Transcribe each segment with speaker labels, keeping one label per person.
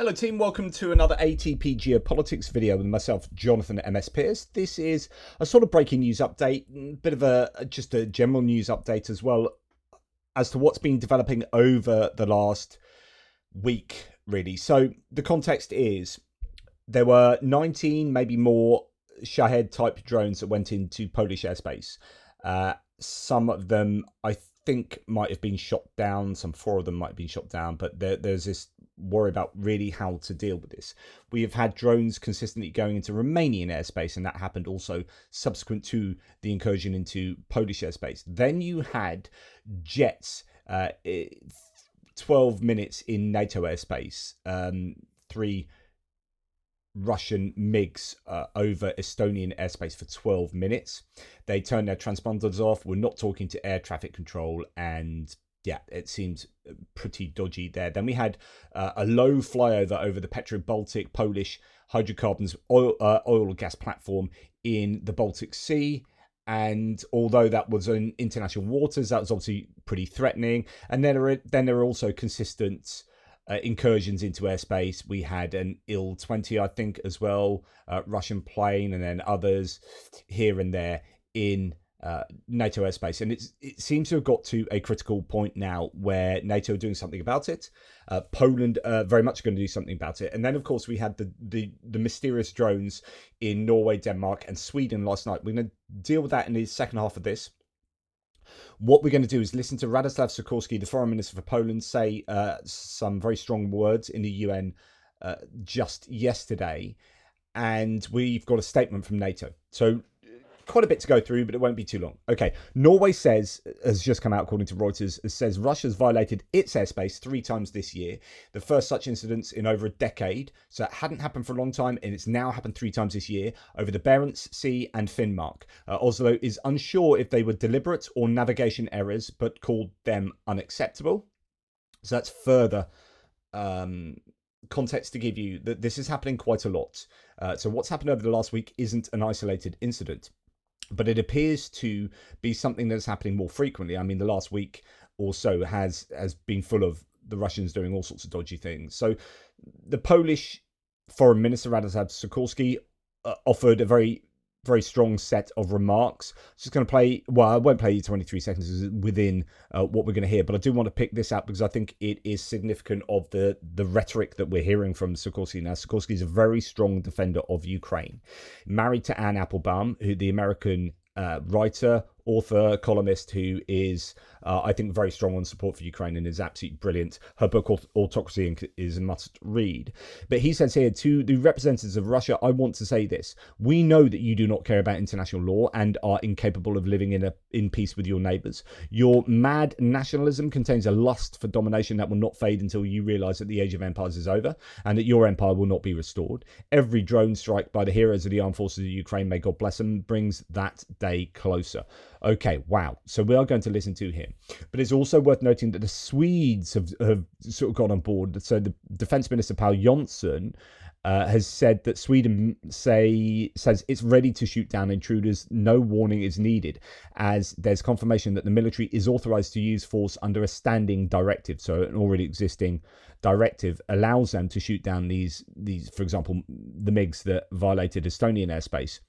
Speaker 1: Hello team, welcome to another ATP Geopolitics video with myself, Jonathan MS Pearce. This is a sort of breaking news update, bit of just a general news update as well as to what's been developing over the last week, really. So the context is there were 19, maybe more, Shahed type drones that went into Polish airspace. Some of them, I think, might have been shot down. Some 4 of them might have been shot down, but there's this worry about really how to deal with this. We have had drones consistently going into Romanian airspace, and that happened also subsequent to the incursion into Polish airspace. Then you had jets, 12 minutes in NATO airspace, 3 Russian MiGs over Estonian airspace for 12 minutes. They turned their transponders off. We're not talking to air traffic control, and yeah, it seems pretty dodgy there. Then we had a low flyover over the Petro-Baltic Polish hydrocarbons oil gas platform in the Baltic Sea. And although that was in international waters, that was obviously pretty threatening. And then there are also consistent incursions into airspace. We had an Il-20, I think, as well, Russian plane, and then others here and there in NATO airspace. And it seems to have got to a critical point now where NATO are doing something about it. Poland very much going to do something about it. And then, of course, we had the mysterious drones in Norway, Denmark, and Sweden last night. We're going to deal with that in the second half of this. What we're going to do is listen to Radoslaw Sikorski, the foreign minister for Poland, say some very strong words in the UN just yesterday. And we've got a statement from NATO. So quite a bit to go through, but it won't be too long. Okay, Norway has just come out, according to Reuters, it says Russia's violated its airspace 3 times this year. The first such incidents in over a decade. So it hadn't happened for a long time, and it's now happened 3 times this year over the Barents Sea and Finnmark. Oslo is unsure if they were deliberate or navigation errors, but called them unacceptable. So that's further context to give you that this is happening quite a lot. So what's happened over the last week isn't an isolated incident, but it appears to be something that's happening more frequently. I mean, the last week or so has been full of the Russians doing all sorts of dodgy things. So the Polish Foreign Minister, Radoslaw Sikorski, offered a very, very strong set of remarks. Just going to play, well, I won't play you 23 seconds within what we're going to hear, but I do want to pick this out because I think it is significant of the rhetoric that we're hearing from Sikorski. Now, Sikorski is a very strong defender of Ukraine. Married to Anne Applebaum, who the American writer, author, columnist, who is, I think, very strong on support for Ukraine and is absolutely brilliant. Her book, Autocracy, is a must read. But he says here, to the representatives of Russia, I want to say this. We know that you do not care about international law and are incapable of living in peace with your neighbours. Your mad nationalism contains a lust for domination that will not fade until you realise that the age of empires is over and that your empire will not be restored. Every drone strike by the heroes of the armed forces of Ukraine, may God bless them, brings that day closer. Okay, wow. So we are going to listen to him. But it's also worth noting that the Swedes have sort of gone on board. So the Defence Minister, Paul Jonsson, has said that Sweden says it's ready to shoot down intruders. No warning is needed, as there's confirmation that the military is authorised to use force under a standing directive. So an already existing directive allows them to shoot down these, for example, the MiGs that violated Estonian airspace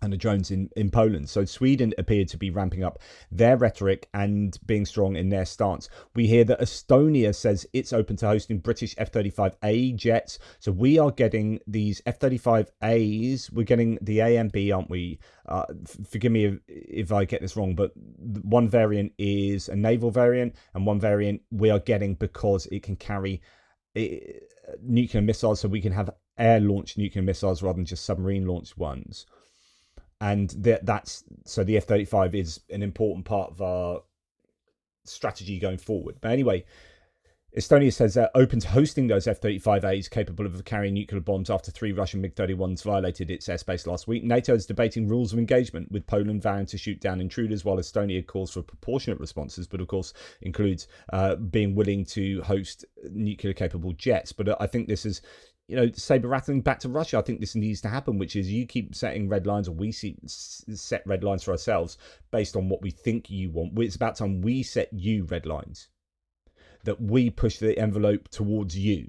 Speaker 1: and the drones in Poland. So Sweden appeared to be ramping up their rhetoric and being strong in their stance. We hear that Estonia says it's open to hosting British F-35A jets. So we are getting these F-35As. We're getting the A and B, aren't we? Forgive me if I get this wrong, but one variant is a naval variant and one variant we are getting because it can carry nuclear missiles, so we can have air-launched nuclear missiles rather than just submarine-launched ones. And that's so the F-35 is an important part of our strategy going forward. But anyway, Estonia says they're open to hosting those F-35As capable of carrying nuclear bombs after 3 Russian MiG-31s violated its airspace last week. NATO is debating rules of engagement, with Poland vowing to shoot down intruders, while Estonia calls for proportionate responses, but of course includes being willing to host nuclear-capable jets. But I think this is, saber rattling back to Russia. I think this needs to happen, which is you keep setting red lines, or we set red lines for ourselves based on what we think you want. It's about time we set you red lines, that we push the envelope towards you.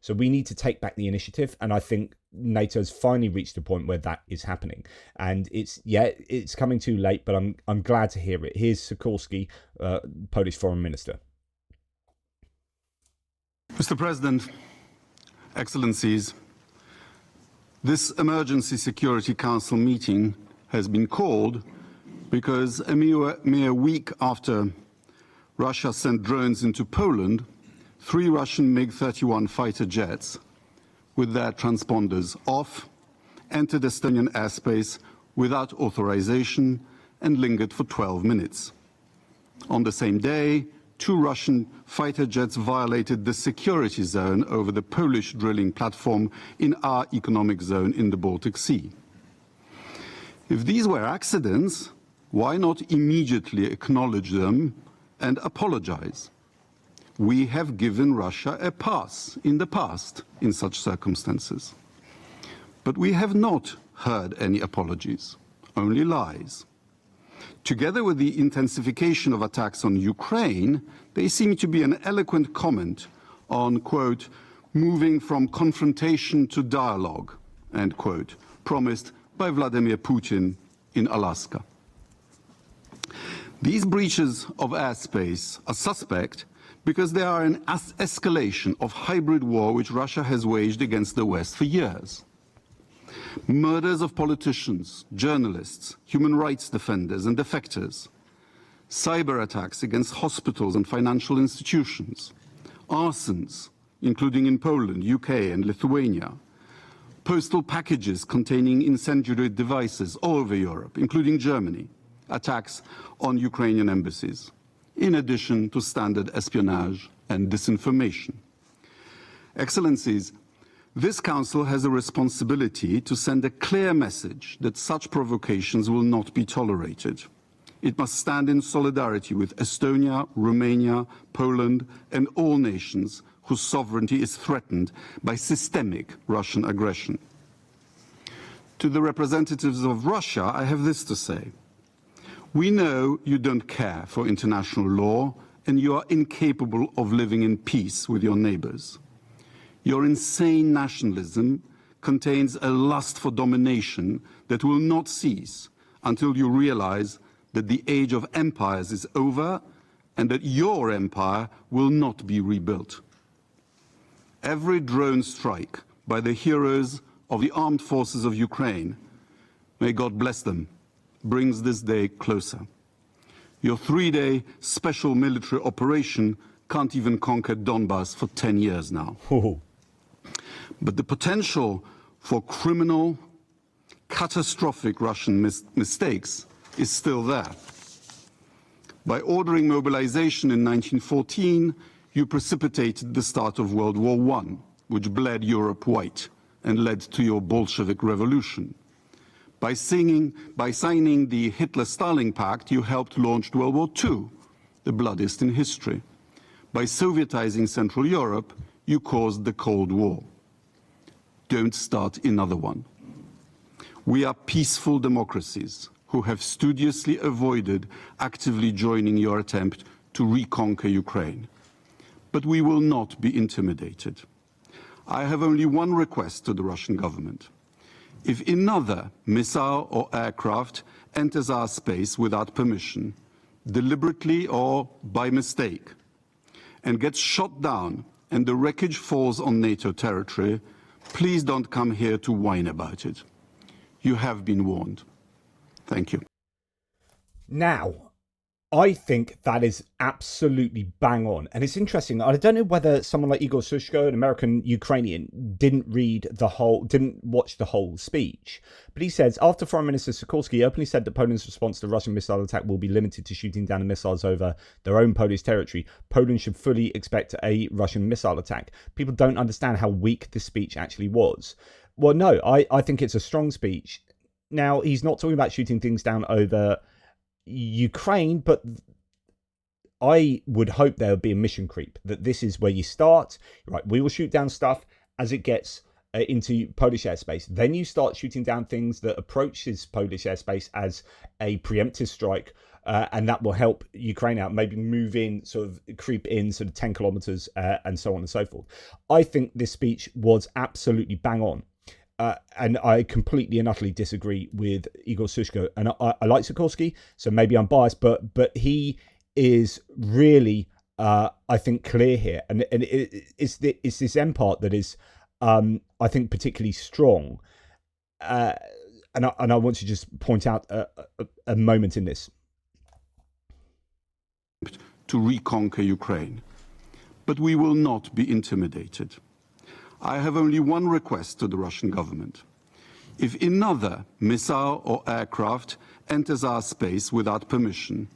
Speaker 1: So we need to take back the initiative, and I think NATO's finally reached a point where that is happening. And it's coming too late, but I'm glad to hear it. Here's Sikorski, Polish Foreign Minister.
Speaker 2: Mr. President, Excellencies, this Emergency Security Council meeting has been called because a mere week after Russia sent drones into Poland, 3 Russian MiG-31 fighter jets with their transponders off entered Estonian airspace without authorization and lingered for 12 minutes. On the same day, 2 Russian fighter jets violated the security zone over the Polish drilling platform in our economic zone in the Baltic Sea. If these were accidents, why not immediately acknowledge them and apologize? We have given Russia a pass in the past in such circumstances. But we have not heard any apologies, only lies. Together with the intensification of attacks on Ukraine, they seem to be an eloquent comment on, quote, moving from confrontation to dialogue, end quote, promised by Vladimir Putin in Alaska. These breaches of airspace are suspect because they are an escalation of hybrid war which Russia has waged against the West for years. Murders of politicians, journalists, human rights defenders and defectors, cyber attacks against hospitals and financial institutions, arsons, including in Poland, UK and Lithuania, postal packages containing incendiary devices all over Europe, including Germany, attacks on Ukrainian embassies, in addition to standard espionage and disinformation. Excellencies, this Council has a responsibility to send a clear message that such provocations will not be tolerated. It must stand in solidarity with Estonia, Romania, Poland, and all nations whose sovereignty is threatened by systemic Russian aggression. To the representatives of Russia, I have this to say. We know you don't care for international law and you are incapable of living in peace with your neighbors. Your insane nationalism contains a lust for domination that will not cease until you realize that the age of empires is over and that your empire will not be rebuilt. Every drone strike by the heroes of the armed forces of Ukraine, may God bless them, brings this day closer. Your 3-day special military operation can't even conquer Donbass for 10 years now. But the potential for criminal, catastrophic Russian mistakes is still there. By ordering mobilization in 1914, you precipitated the start of World War I, which bled Europe white and led to your Bolshevik Revolution. By signing the Hitler-Stalin Pact, you helped launch World War II, the bloodiest in history. By Sovietizing Central Europe, you caused the Cold War. Don't start another one. We are peaceful democracies who have studiously avoided actively joining your attempt to reconquer Ukraine. But we will not be intimidated. I have only one request to the Russian government. If another missile or aircraft enters our space without permission, deliberately or by mistake, and gets shot down and the wreckage falls on NATO territory, please don't come here to whine about it. You have been warned. Thank you.
Speaker 1: Now, I think that is absolutely bang on. And it's interesting. I don't know whether someone like Igor Sushko, an American Ukrainian, didn't watch the whole speech. But he says, after Foreign Minister Sikorski openly said that Poland's response to the Russian missile attack will be limited to shooting down the missiles over their own Polish territory, Poland should fully expect a Russian missile attack. People don't understand how weak this speech actually was. Well, no, I think it's a strong speech. Now, he's not talking about shooting things down over Ukraine, but I would hope there would be a mission creep, that this is where you start, right? We will shoot down stuff as it gets into Polish airspace. Then you start shooting down things that approaches Polish airspace as a preemptive strike and that will help Ukraine out, maybe move in, sort of creep in sort of 10 kilometers and so on and so forth. I think this speech was absolutely bang on. And I completely and utterly disagree with Igor Sushko. And I like Sikorsky, so maybe I'm biased, but he is really, I think, clear here. And it's this end part that is, I think, particularly strong. And I want to just point out a moment in this.
Speaker 2: To reconquer Ukraine. But we will not be intimidated. I have only one request to the Russian government. If another missile or aircraft enters our space without permission,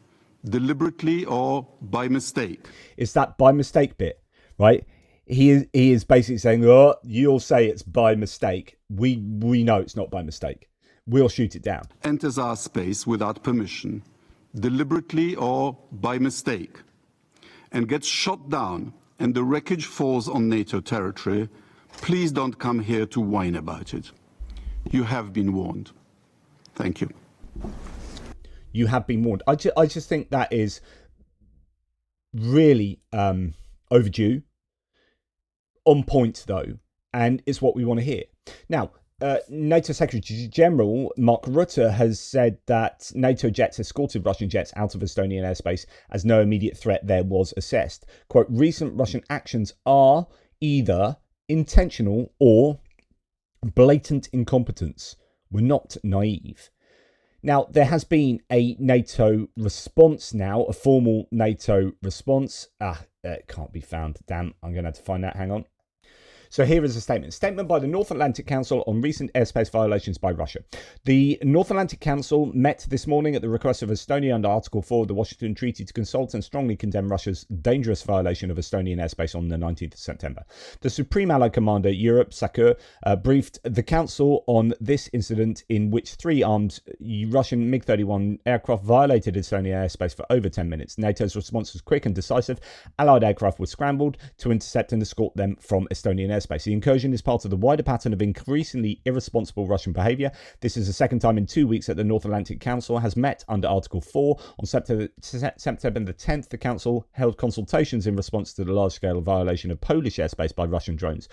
Speaker 2: deliberately or by mistake.
Speaker 1: It's that by mistake bit, right? He is basically saying, oh, you'll say it's by mistake. We know it's not by mistake. We'll shoot it down.
Speaker 2: Enters our space without permission, deliberately or by mistake, and gets shot down, and the wreckage falls on NATO territory, please don't come here to whine about it. You have been warned. Thank you.
Speaker 1: You have been warned. I just think that is really overdue, on point though, and it's what we want to hear. Now, NATO Secretary General Mark Rutte has said that NATO jets escorted Russian jets out of Estonian airspace as no immediate threat there was assessed. Quote, recent Russian actions are either intentional or blatant incompetence. We're not naive. Now, there has been a NATO response now, a formal NATO response. It can't be found. Damn, I'm going to have to find that. Hang on. So here is a statement. Statement by the North Atlantic Council on recent airspace violations by Russia. The North Atlantic Council met this morning at the request of Estonia under Article 4 of the Washington Treaty to consult and strongly condemn Russia's dangerous violation of Estonian airspace on the 19th of September. The Supreme Allied Commander, Europe Sakur, briefed the Council on this incident in which three armed Russian MiG-31 aircraft violated Estonian airspace for over 10 minutes. NATO's response was quick and decisive. Allied aircraft were scrambled to intercept and escort them from Estonian airspace. The incursion is part of the wider pattern of increasingly irresponsible Russian behaviour. This is the second time in 2 weeks that the North Atlantic Council has met under Article 4. On September the 10th, the Council held consultations in response to the large-scale violation of Polish airspace by Russian drones.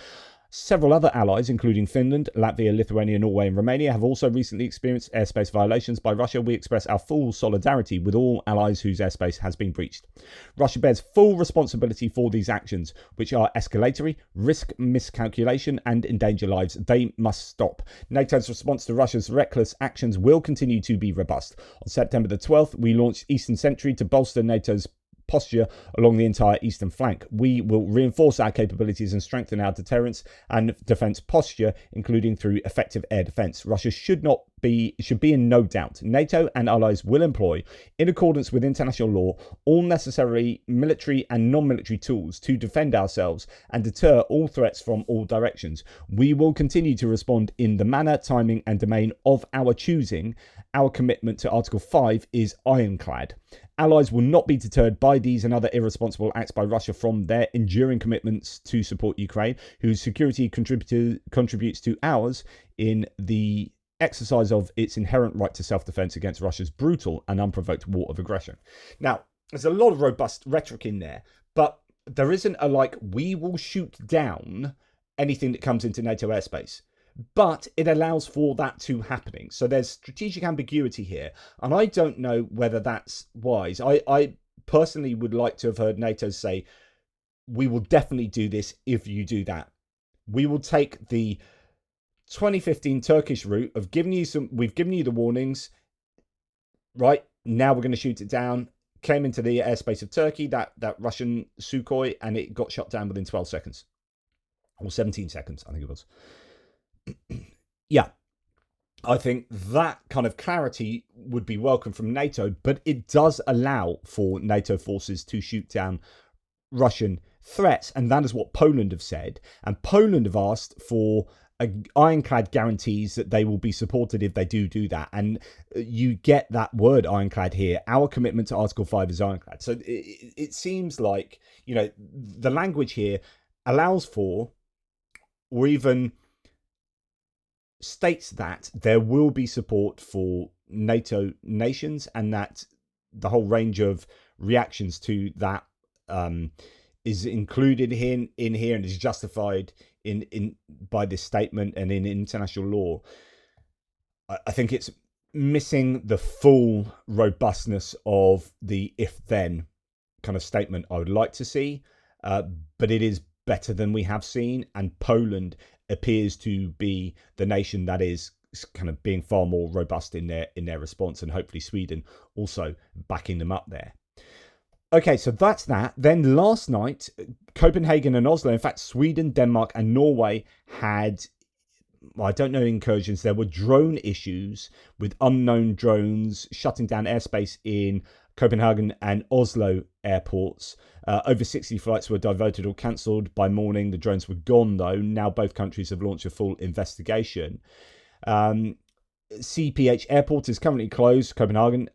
Speaker 1: Several other allies, including Finland, Latvia, Lithuania, Norway and Romania, have also recently experienced airspace violations by Russia. We express our full solidarity with all allies whose airspace has been breached. Russia bears full responsibility for these actions, which are escalatory, risk miscalculation and endanger lives. They must stop. NATO's response to Russia's reckless actions will continue to be robust. On September the 12th, we launched Eastern Sentry to bolster NATO's posture along the entire eastern flank. We will reinforce our capabilities and strengthen our deterrence and defence posture, including through effective air defence. Russia should be in no doubt. NATO and allies will employ, in accordance with international law, all necessary military and non-military tools to defend ourselves and deter all threats from all directions. We will continue to respond in the manner, timing and domain of our choosing. Our commitment to Article 5 is ironclad. Allies will not be deterred by these and other irresponsible acts by Russia from their enduring commitments to support Ukraine, whose security contributes to ours in the exercise of its inherent right to self-defense against Russia's brutal and unprovoked war of aggression. Now, there's a lot of robust rhetoric in there, but there isn't a we will shoot down anything that comes into NATO airspace. But it allows for that to happening. So there's strategic ambiguity here. And I don't know whether that's wise. I personally would like to have heard NATO say, we will definitely do this if you do that. We will take the 2015 Turkish route of we've given you the warnings, right? Now we're going to shoot it down. Came into the airspace of Turkey, that Russian Sukhoi, and it got shot down within 12 seconds. Or 17 seconds, I think it was. Yeah, I think that kind of clarity would be welcome from NATO, but it does allow for NATO forces to shoot down Russian threats, and that is what Poland have said. And Poland have asked for ironclad guarantees that they will be supported if they do that. And you get that word ironclad here. Our commitment to Article 5 is ironclad. So it seems like, the language here allows for, or even states that there will be support for NATO nations and that the whole range of reactions to that is included in here and is justified in by this statement and in international law, I think it's missing the full robustness of the if-then kind of statement I would like to see, but it is better than we have seen, and Poland appears to be the nation that is kind of being far more robust in their response, and hopefully Sweden also backing them up there. Okay, so that's that. Then last night, Copenhagen and Oslo, in fact, Sweden, Denmark, and Norway had, well, I don't know, incursions. There were drone issues with unknown drones shutting down airspace in Copenhagen and Oslo airports. Over 60 flights were diverted or cancelled by morning. The drones were gone, though. Now both countries have launched a full investigation. CPH Airport is currently closed, Copenhagen,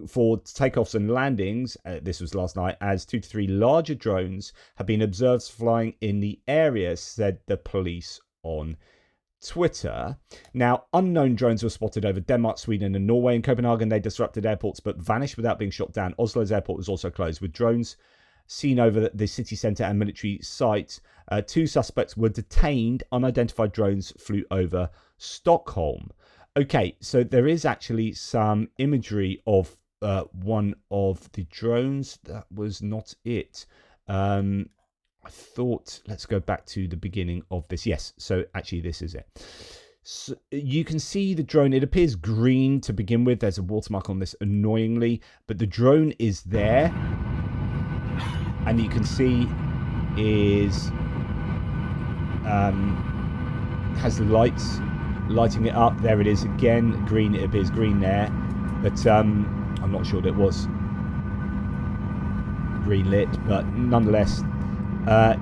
Speaker 1: for takeoffs and landings. This was last night, as 2 to 3 larger drones have been observed flying in the area, said the police on Twitter. Now, unknown drones were spotted over Denmark, Sweden, and Norway. In Copenhagen, they disrupted airports but vanished without being shot down. Oslo's airport was also closed, with drones seen over the city centre and military sites. 2 suspects were detained. Unidentified drones flew over Stockholm. Okay, so there is actually some imagery of one of the drones. That was not it. I thought, let's go back to the beginning of this. Yes, so actually this is it. So you can see the drone. It appears green to begin with. There's a watermark on this, annoyingly, but the drone is there. And you can see is has the lights lighting it up. There it is again, green. It appears green there, but I'm not sure that it was green lit, but nonetheless,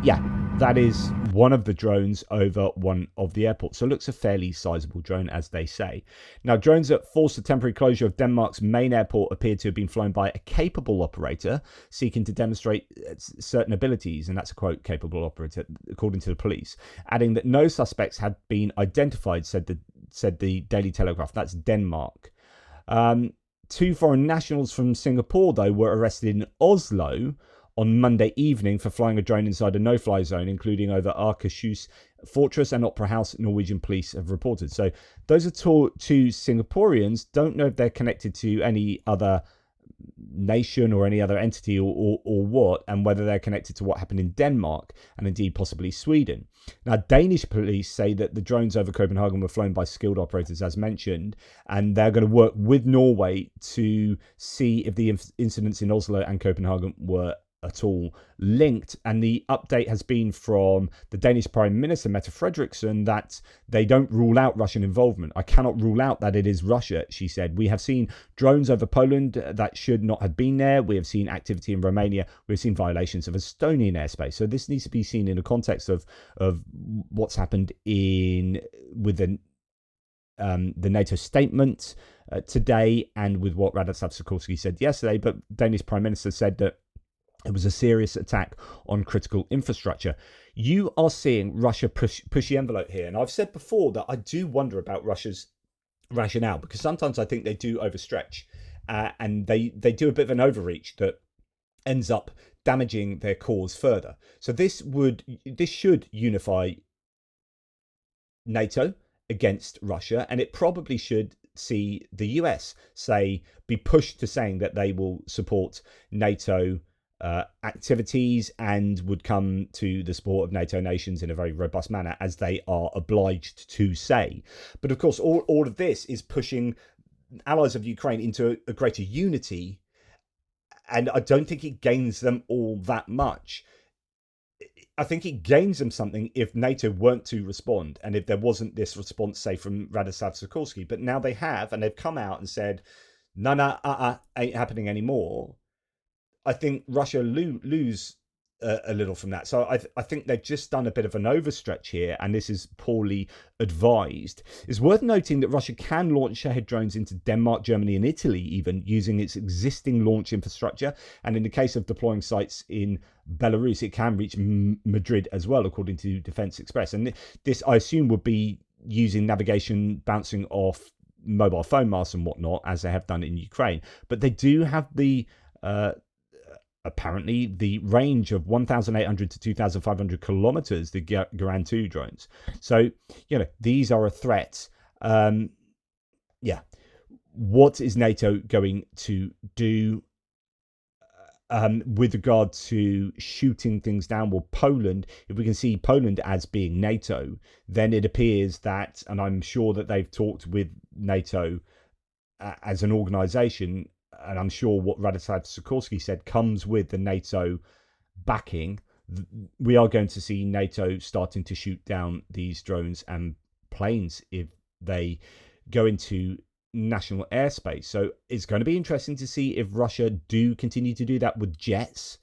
Speaker 1: yeah, that is one of the drones over one of the airports. So it looks a fairly sizable drone, as they say. Now, drones that forced the temporary closure of Denmark's main airport appeared to have been flown by a capable operator seeking to demonstrate certain abilities, and that's a quote, capable operator, according to the police, adding that no suspects had been identified, said the Daily Telegraph. That's Denmark. 2 foreign nationals from Singapore, though, were arrested in Oslo on Monday evening for flying a drone inside a no-fly zone, including over Akershus Fortress and Opera House, Norwegian police have reported. So those are 2 Singaporeans. Don't know if they're connected to any other nation or any other entity or what, and whether they're connected to what happened in Denmark and indeed possibly Sweden. Now, Danish police say that the drones over Copenhagen were flown by skilled operators, as mentioned, and they're going to work with Norway to see if the incidents in Oslo and Copenhagen were at all linked. And the update has been from the Danish Prime Minister, Mette Frederiksen, that they don't rule out Russian involvement. I cannot rule out that it is Russia, she said. We have seen drones over Poland that should not have been there. We have seen activity in Romania. We've seen violations of Estonian airspace. So this needs to be seen in the context of what's happened with the NATO statement today, and with what Radoslav Sikorski said yesterday. But Danish Prime Minister said that it was a serious attack on critical infrastructure. You are seeing Russia push the envelope here. And I've said before that I do wonder about Russia's rationale, because sometimes I think they do overstretch and they do a bit of an overreach that ends up damaging their cause further. So this should unify NATO against Russia, and it probably should see the US be pushed to saying that they will support NATO activities and would come to the support of NATO nations in a very robust manner, as they are obliged to say. But of course, all of this is pushing allies of Ukraine into a greater unity, and I don't think it gains them all that much. I think it gains them something if NATO weren't to respond, and if there wasn't this response, say, from Radoslav Sikorski. But now they have, and they've come out and said, no, ain't happening anymore. I think Russia lose a little from that. So I think they've just done a bit of an overstretch here, and this is poorly advised. It's worth noting that Russia can launch Shahed drones into Denmark, Germany, and Italy, even using its existing launch infrastructure. And in the case of deploying sites in Belarus, it can reach Madrid as well, according to Defense Express. And this, I assume, would be using navigation bouncing off mobile phone masts and whatnot, as they have done in Ukraine. But they do have the apparently the range of 1,800 to 2,500 kilometers, the Garan 2 drones. So, these are a threat. What is NATO going to do with regard to shooting things down? Well, Poland, if we can see Poland as being NATO, then it appears that, and I'm sure that they've talked with NATO as an organization, and I'm sure what Radoslav Sikorski said comes with the NATO backing. We are going to see NATO starting to shoot down these drones and planes if they go into national airspace. So it's going to be interesting to see if Russia do continue to do that with jets.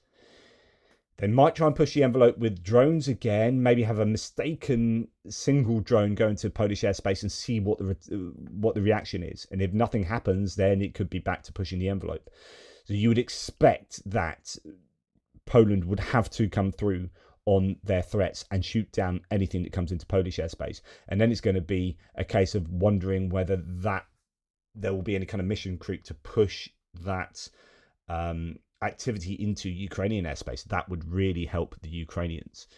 Speaker 1: They might try and push the envelope with drones again, maybe have a mistaken single drone go into Polish airspace and see what the reaction is. And if nothing happens, then it could be back to pushing the envelope. So you would expect that Poland would have to come through on their threats and shoot down anything that comes into Polish airspace. And then it's going to be a case of wondering whether there will be any kind of mission creep to push that activity into Ukrainian airspace. That would really help the Ukrainians.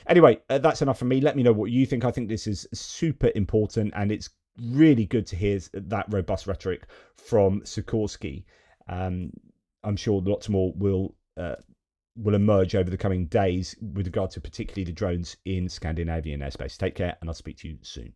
Speaker 1: Anyway, that's enough from me. Let me know what you think. I think this is super important, and it's really good to hear that robust rhetoric from Sikorski. I'm sure lots more will emerge over the coming days with regard to particularly the drones in Scandinavian airspace. Take care, and I'll speak to you soon.